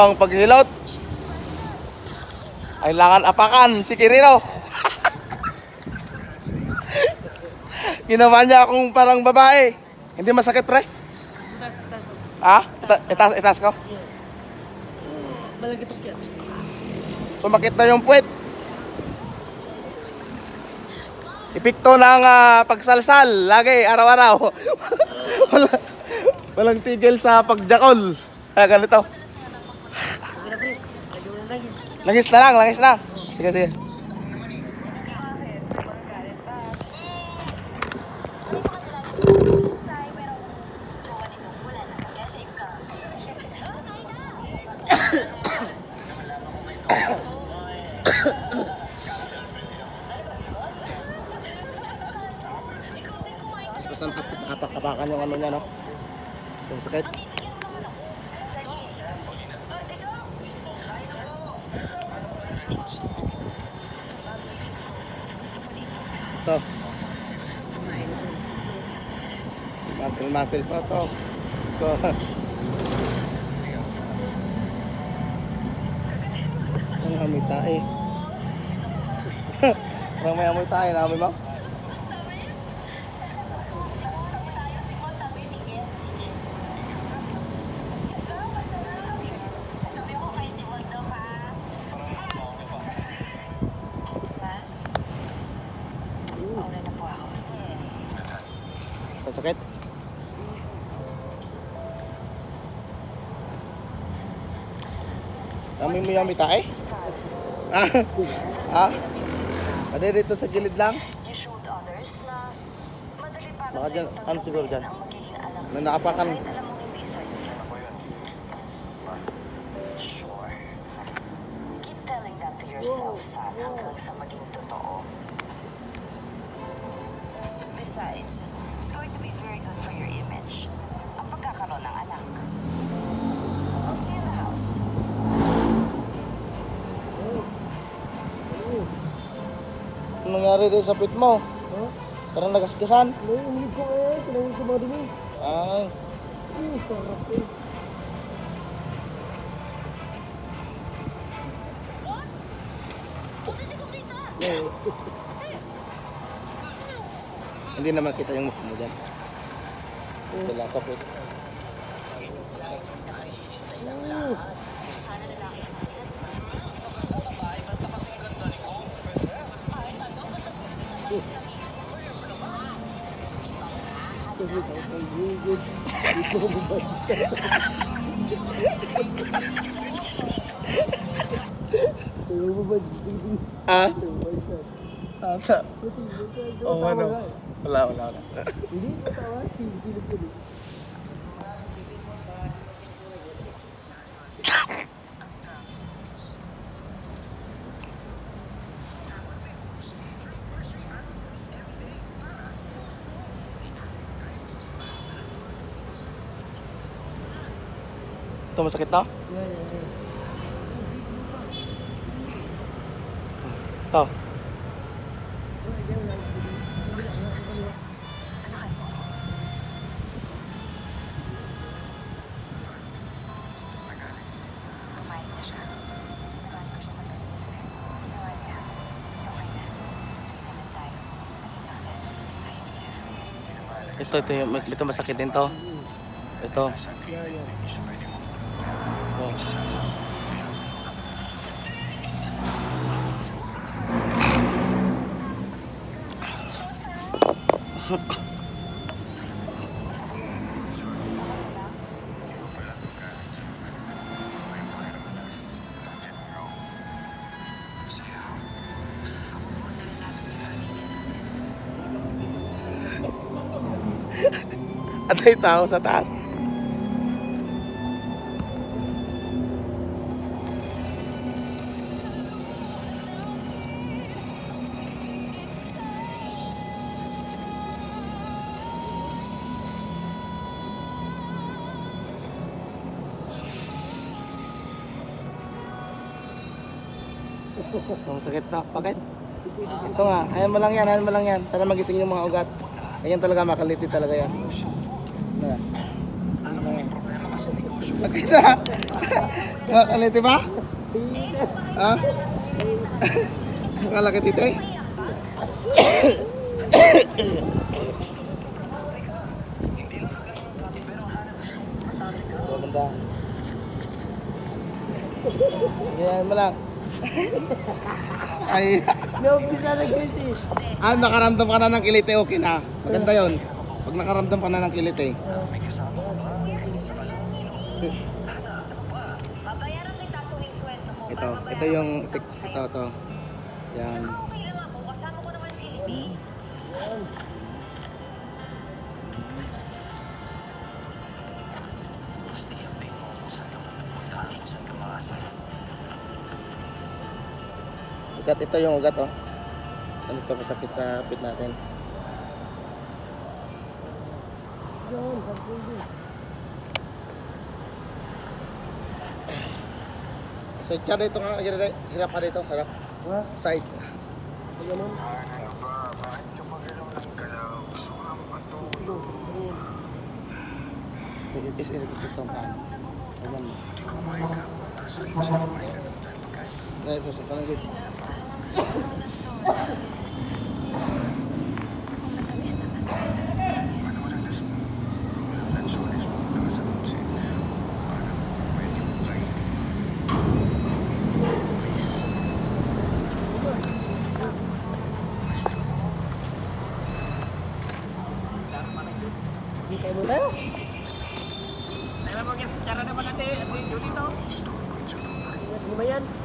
Ang paghilot, kailangan apakan si Kirino. Ginawa niya akong parang babae. Hindi masakit, pre? Ha? Itas ko? Malagitok yan. Sumakit na yung puwet. Epekto ng pagsalsal. Lagi, araw-araw. Walang tigil sa pagjakol. Ganito. Sige na, pre. Lagyan mo na langis. Langis na lang, langis na. Sige, sige. Basta nakapak-kapakan yung ano niya, no? Itong sakit. Ito. Muscle pa to. Ito. Ang amoy tae. Parang may amoy tae. Naamoy mo? Sakit. Amoy mo yung amoy tae? Ada dito sa gilid lang? You showed others na madali para Baka dyan, sa'yo ano siguro dyan? ang magiging anak mo. Na nakapakan. Kahit alam mong hindi sa'yo. Sure. Keep telling that to yourself, son, hanggang sa maging totoo. Besides, it's going to be very good for your image. Ang pagkakaroon ng anak. I'll see you in the house. Anong nangyari din sa pit mo? Ha? Parang nagaskasan? Umilig ko kaya. Kailangan ko marumi. Ay. Sarap eh. Hindi naman kita yung mukha mo dyan. Ito lang sa pit. Sana lalaki ang Ah? Sana. Oh, ano? Wala. Hindi, natawa. Silip ko din. Ito masakit to? Yan. Ito. kumain na siya. Sinabahan ko siya sa kanila. Ginawa niya. Okay na. Naman tayo. Naging successful yung IVF. Ito masakit din to. Ito. Yan. Oh. At may tao sa taas. Ang sakit na. Bakit? Ito nga. Ayan mo lang yan. Para magising yung mga ugat. Ayan talaga, makalitit talaga yan. Na. Ano kung may problema ka sa negosyo Nakita? Makaliti ba? Ha? Nakalaki dito eh. Banda. Ganyan mo lang. Ay, Naumpisa na kasi. nakaramdam ka na ng kilite, okay na. Maganda yon. Pag nakaramdam ka na ng kilite. Babayaran kita tuwing sweldo ko. Ito yung, ito. Yan. Tsaka okay lang ako. Kasama ko naman si Libby. Ugat, ito yung ugat, oh. Ano ito pasakit sa pit natin. Yan, sabi ko. Side ka dito nga, hirap ka dito, harap. Ha? Side. Ganun. Is ito ang paan. Ayan mo. Dahil po sa panagit. Hindi tayo muna. Alam mo yan, cara naman natin. At yung dito. Lima yan.